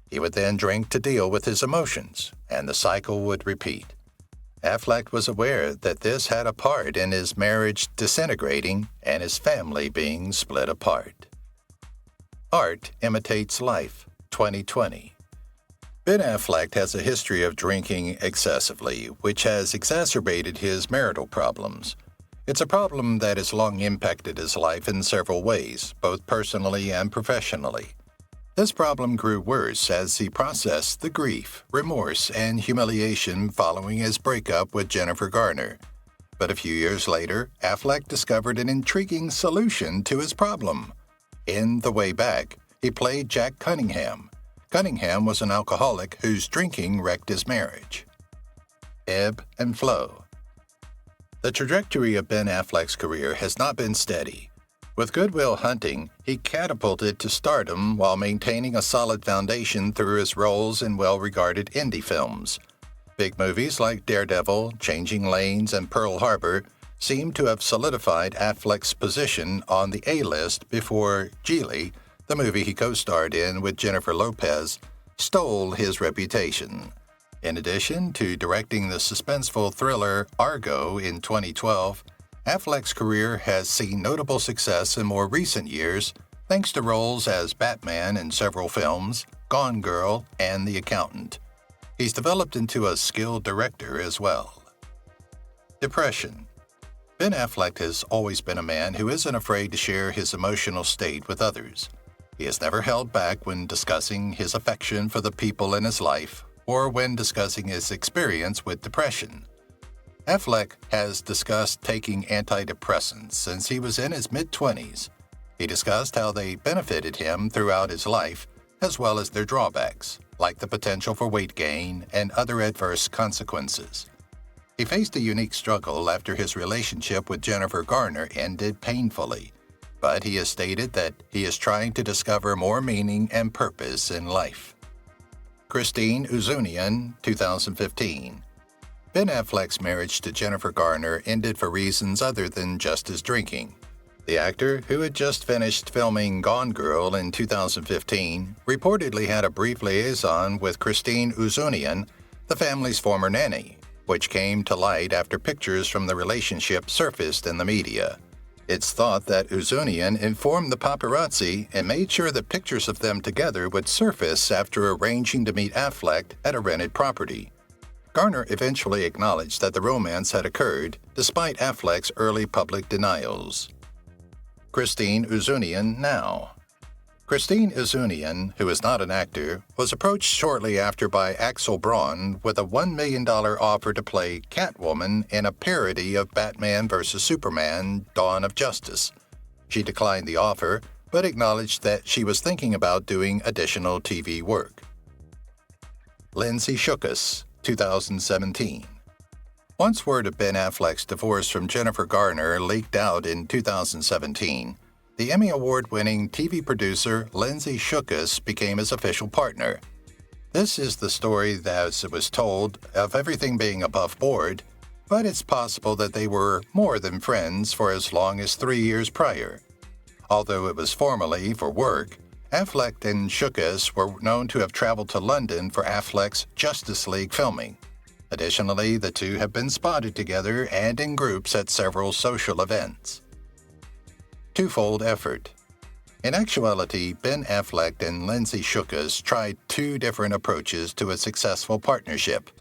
Speaker 1: He would then drink to deal with his emotions, and the cycle would repeat. Affleck was aware that this had a part in his marriage disintegrating and his family being split apart. Art Imitates Life, 2020. Ben Affleck has a history of drinking excessively, which has exacerbated his marital problems. It's a problem that has long impacted his life in several ways, both personally and professionally. This problem grew worse as he processed the grief, remorse, and humiliation following his breakup with Jennifer Garner. But a few years later, Affleck discovered an intriguing solution to his problem. In The Way Back, he played Jack Cunningham. Cunningham was an alcoholic whose drinking wrecked his marriage. Ebb and flow. The trajectory of Ben Affleck's career has not been steady. With Good Will Hunting, he catapulted to stardom while maintaining a solid foundation through his roles in well-regarded indie films. Big movies like Daredevil, Changing Lanes, and Pearl Harbor seem to have solidified Affleck's position on the A-list before Geely, the movie he co-starred in with Jennifer Lopez, stole his reputation. In addition to directing the suspenseful thriller Argo in 2012, Affleck's career has seen notable success in more recent years thanks to roles as Batman in several films, Gone Girl, and The Accountant. He's developed into a skilled director as well. Depression. Ben Affleck has always been a man who isn't afraid to share his emotional state with others. He has never held back when discussing his affection for the people in his life or when discussing his experience with depression. Affleck has discussed taking antidepressants since he was in his mid-20s. He discussed how they benefited him throughout his life, as well as their drawbacks, like the potential for weight gain and other adverse consequences. He faced a unique struggle after his relationship with Jennifer Garner ended painfully, but he has stated that he is trying to discover more meaning and purpose in life. Christine Ouzounian, 2015. Ben Affleck's marriage to Jennifer Garner ended for reasons other than just his drinking. The actor, who had just finished filming Gone Girl in 2015, reportedly had a brief liaison with Christine Ouzounian, the family's former nanny, which came to light after pictures from the relationship surfaced in the media. It's thought that Ouzounian informed the paparazzi and made sure that pictures of them together would surface after arranging to meet Affleck at a rented property. Garner eventually acknowledged that the romance had occurred, despite Affleck's early public denials. Christine Ouzounian now. Christine Ouzounian, who is not an actor, was approached shortly after by Axel Braun with a $1 million offer to play Catwoman in a parody of Batman vs. Superman: Dawn of Justice. She declined the offer, but acknowledged that she was thinking about doing additional TV work. Lindsay Shookus, 2017. Once word of Ben Affleck's divorce from Jennifer Garner leaked out in 2017, the Emmy Award-winning TV producer Lindsay Shookus became his official partner. This is the story, as it was told, of everything being above board, but it's possible that they were more than friends for as long as 3 years prior. Although it was formally for work, Affleck and Shookus were known to have traveled to London for Affleck's Justice League filming. Additionally, the two have been spotted together and in groups at several social events. Twofold effort. In actuality, Ben Affleck and Lindsay Shookus tried two different approaches to a successful partnership.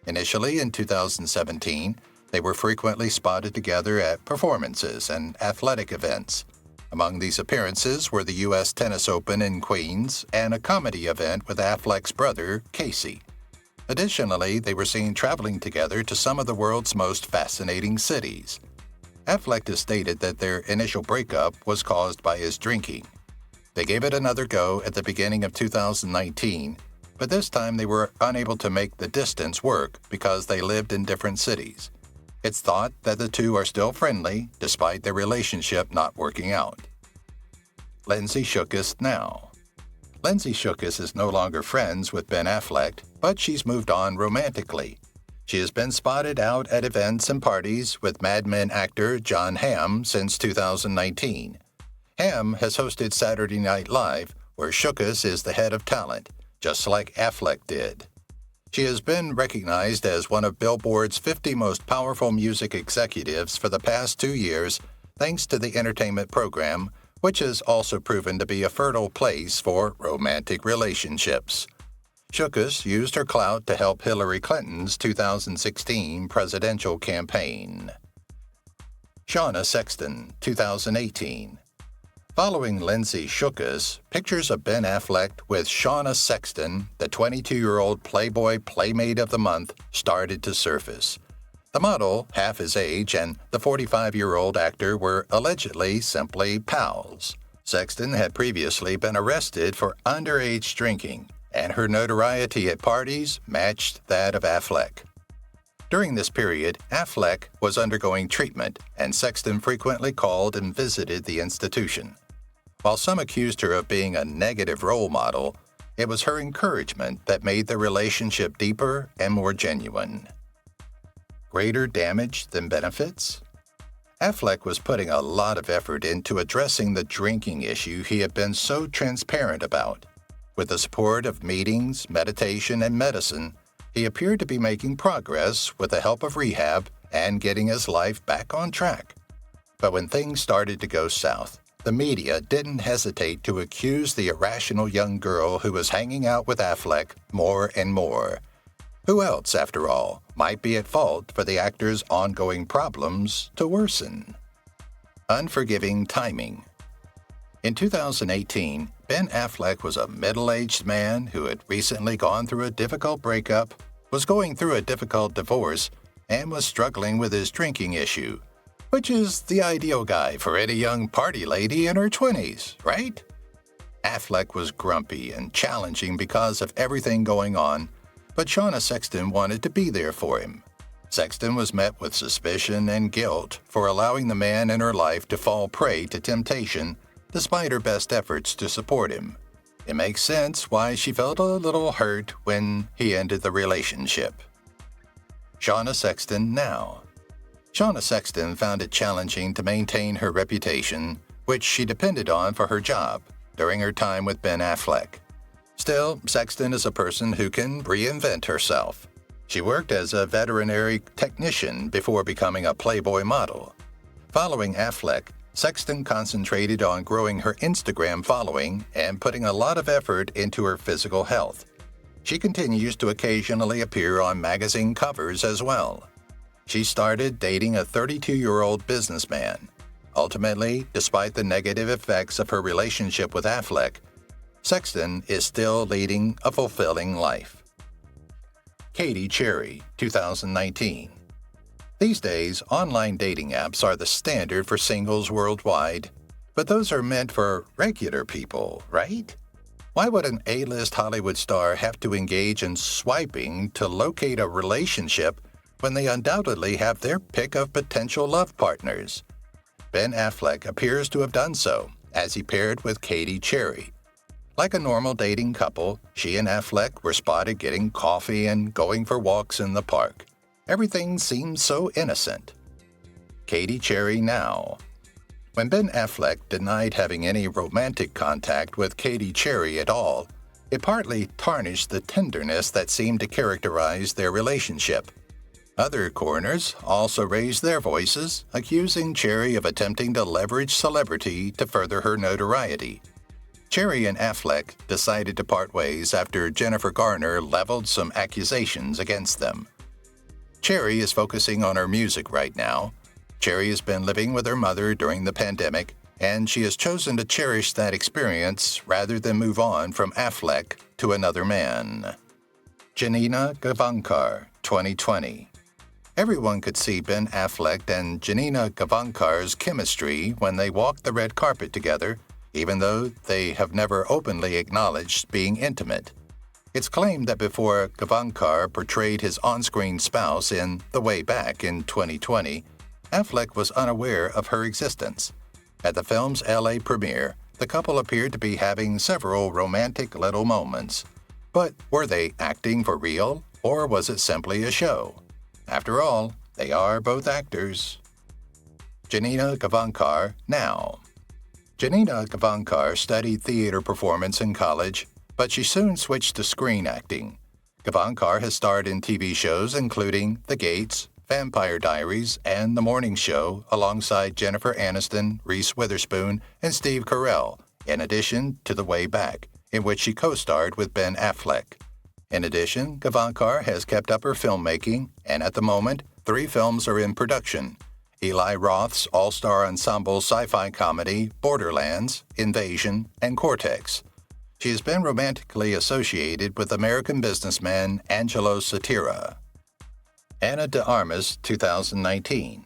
Speaker 1: Initially, in 2017, they were frequently spotted together at performances and athletic events. Among these appearances were the U.S. Tennis Open in Queens and a comedy event with Affleck's brother, Casey. Additionally, they were seen traveling together to some of the world's most fascinating cities. Affleck has stated that their initial breakup was caused by his drinking. They gave it another go at the beginning of 2019, but this time they were unable to make the distance work because they lived in different cities. It's thought that the two are still friendly, despite their relationship not working out. Lindsay Shookus now. Lindsay Shookus is no longer friends with Ben Affleck, but she's moved on romantically. She has been spotted out at events and parties with Mad Men actor Jon Hamm since 2019. Hamm has hosted Saturday Night Live, where Shookus is the head of talent, just like Affleck did. She has been recognized as one of Billboard's 50 most powerful music executives for the past 2 years, thanks to the entertainment program, which has also proven to be a fertile place for romantic relationships. Shookus used her clout to help Hillary Clinton's 2016 presidential campaign. Shauna Sexton, 2018. Following Lindsay Shookus, pictures of Ben Affleck with Shauna Sexton, the 22-year-old Playboy Playmate of the Month, started to surface. The model, half his age, and the 45-year-old actor were allegedly simply pals. Sexton had previously been arrested for underage drinking, and her notoriety at parties matched that of Affleck. During this period, Affleck was undergoing treatment, and Sexton frequently called and visited the institution. While some accused her of being a negative role model, it was her encouragement that made the relationship deeper and more genuine. Greater damage than benefits? Affleck was putting a lot of effort into addressing the drinking issue he had been so transparent about. With the support of meetings, meditation, and medicine, he appeared to be making progress with the help of rehab and getting his life back on track. But when things started to go south, the media didn't hesitate to accuse the irrational young girl who was hanging out with Affleck more and more. Who else, after all, might be at fault for the actor's ongoing problems to worsen? Unforgiving timing. In 2018, Ben Affleck was a middle-aged man who had recently gone through a difficult breakup, was going through a difficult divorce, and was struggling with his drinking issue, which is the ideal guy for any young party lady in her 20s, right? Affleck was grumpy and challenging because of everything going on, but Shauna Sexton wanted to be there for him. Sexton was met with suspicion and guilt for allowing the man in her life to fall prey to temptation, despite her best efforts to support him. It makes sense why she felt a little hurt when he ended the relationship. Shauna Sexton now. Shauna Sexton found it challenging to maintain her reputation, which she depended on for her job, during her time with Ben Affleck. Still, Sexton is a person who can reinvent herself. She worked as a veterinary technician before becoming a Playboy model. Following Affleck, Sexton concentrated on growing her Instagram following and putting a lot of effort into her physical health. She continues to occasionally appear on magazine covers as well. She started dating a 32-year-old businessman. Ultimately, despite the negative effects of her relationship with Affleck, Sexton is still leading a fulfilling life. Katie Cherry, 2019. These days, online dating apps are the standard for singles worldwide. But those are meant for regular people, right? Why would an A-list Hollywood star have to engage in swiping to locate a relationship when they undoubtedly have their pick of potential love partners? Ben Affleck appears to have done so, as he paired with Katie Cherry. Like a normal dating couple, she and Affleck were spotted getting coffee and going for walks in the park. Everything seemed so innocent. Katie Cherry now. When Ben Affleck denied having any romantic contact with Katie Cherry at all, it partly tarnished the tenderness that seemed to characterize their relationship. Other coroners also raised their voices, accusing Cherry of attempting to leverage celebrity to further her notoriety. Cherry and Affleck decided to part ways after Jennifer Garner leveled some accusations against them. Cherry is focusing on her music right now. Cherry has been living with her mother during the pandemic, and she has chosen to cherish that experience rather than move on from Affleck to another man. Janina Gavankar, 2020. Everyone could see Ben Affleck and Janina Gavankar's chemistry when they walked the red carpet together, even though they have never openly acknowledged being intimate. It's claimed that before Gavankar portrayed his on-screen spouse in The Way Back in 2020, Affleck was unaware of her existence. At the film's LA premiere, the couple appeared to be having several romantic little moments. But were they acting for real, or was it simply a show? After all, they are both actors. Janina Gavankar now. Janina Gavankar studied theater performance in college, but she soon switched to screen acting. Gavankar has starred in TV shows including The Gates, Vampire Diaries, and The Morning Show alongside Jennifer Aniston, Reese Witherspoon, and Steve Carell, in addition to The Way Back, in which she co-starred with Ben Affleck. In addition, Gavankar has kept up her filmmaking, and at the moment, 3 films are in production. Eli Roth's all-star ensemble sci-fi comedy Borderlands, Invasion, and Cortex. She has been romantically associated with American businessman Angelo Sotira. Ana de Armas, 2019.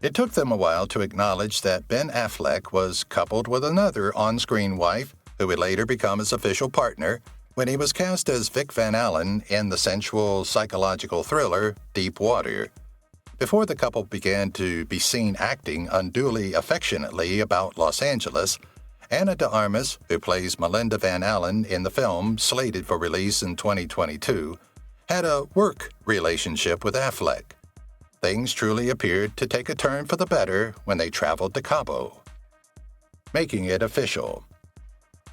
Speaker 1: It took them a while to acknowledge that Ben Affleck was coupled with another on-screen wife who would later become his official partner when he was cast as Vic Van Allen in the sensual psychological thriller Deep Water. Before the couple began to be seen acting unduly affectionately about Los Angeles, Ana de Armas, who plays Melinda Van Allen in the film slated for release in 2022, had a work relationship with Affleck. Things truly appeared to take a turn for the better when they traveled to Cabo. Making it official.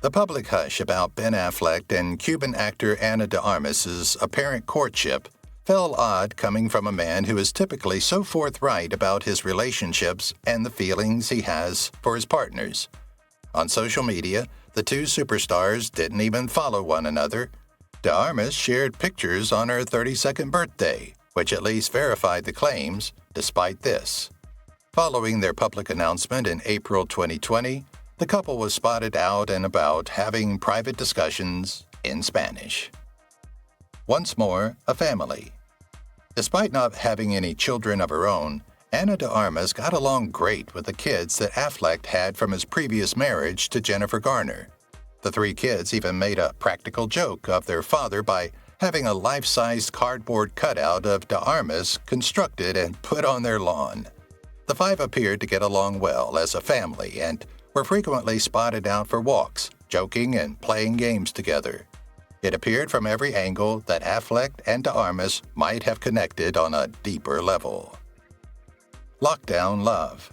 Speaker 1: The public hush about Ben Affleck and Cuban actor Ana de Armas's apparent courtship fell odd coming from a man who is typically so forthright about his relationships and the feelings he has for his partners. On social media, the two superstars didn't even follow one another. De Armas shared pictures on her 32nd birthday, which at least verified the claims, despite this. Following their public announcement in April 2020, the couple was spotted out and about having private discussions in Spanish. Once more, a family. Despite not having any children of her own, Ana de Armas got along great with the kids that Affleck had from his previous marriage to Jennifer Garner. The 3 kids even made a practical joke of their father by having a life-sized cardboard cutout of de Armas constructed and put on their lawn. The 5 appeared to get along well as a family and were frequently spotted out for walks, joking and playing games together. It appeared from every angle that Affleck and de Armas might have connected on a deeper level. Lockdown love.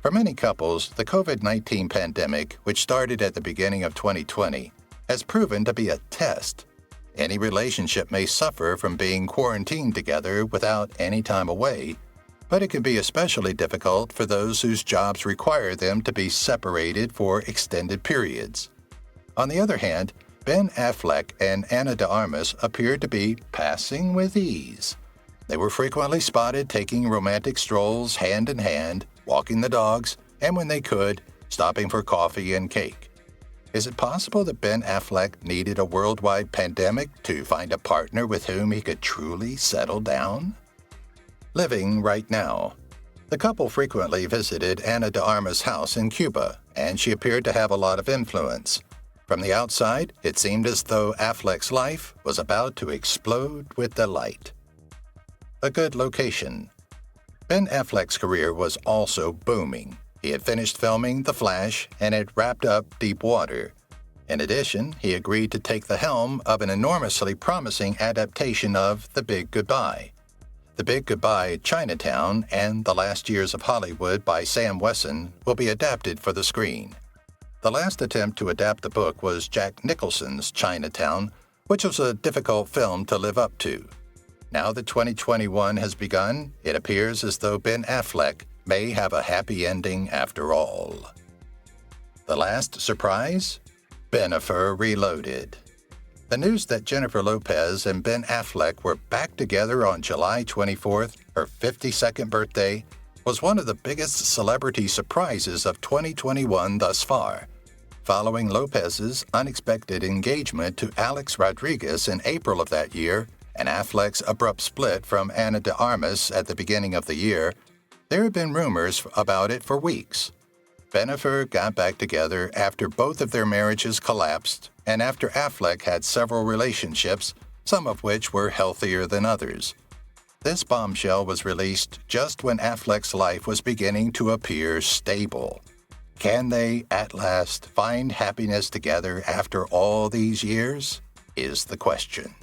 Speaker 1: For many couples, the COVID-19 pandemic, which started at the beginning of 2020, has proven to be a test. Any relationship may suffer from being quarantined together without any time away, but it can be especially difficult for those whose jobs require them to be separated for extended periods. On the other hand, Ben Affleck and Ana de Armas appeared to be passing with ease. They were frequently spotted taking romantic strolls hand in hand, walking the dogs, and when they could, stopping for coffee and cake. Is it possible that Ben Affleck needed a worldwide pandemic to find a partner with whom he could truly settle down? Living right now. The couple frequently visited Ana de Armas' house in Cuba, and she appeared to have a lot of influence. From the outside, it seemed as though Affleck's life was about to explode with delight. A good location. Ben Affleck's career was also booming. He had finished filming The Flash and had wrapped up Deep Water. In addition, he agreed to take the helm of an enormously promising adaptation of The Big Goodbye. The Big Goodbye, Chinatown, and The Last Years of Hollywood by Sam Wesson will be adapted for the screen. The last attempt to adapt the book was Jack Nicholson's Chinatown, which was a difficult film to live up to. Now that 2021 has begun, it appears as though Ben Affleck may have a happy ending after all. The last surprise? Bennifer Reloaded. The news that Jennifer Lopez and Ben Affleck were back together on July 24th, her 52nd birthday, was one of the biggest celebrity surprises of 2021 thus far. Following Lopez's unexpected engagement to Alex Rodriguez in April of that year and Affleck's abrupt split from Ana de Armas at the beginning of the year, there had been rumors about it for weeks. Bennifer got back together after both of their marriages collapsed and after Affleck had several relationships, some of which were healthier than others. This bombshell was released just when Affleck's life was beginning to appear stable. Can they, at last, find happiness together after all these years? Is the question.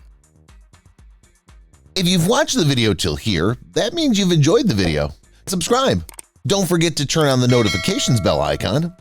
Speaker 2: If you've watched the video till here, that means you've enjoyed the video. Subscribe. Don't forget to turn on the notifications bell icon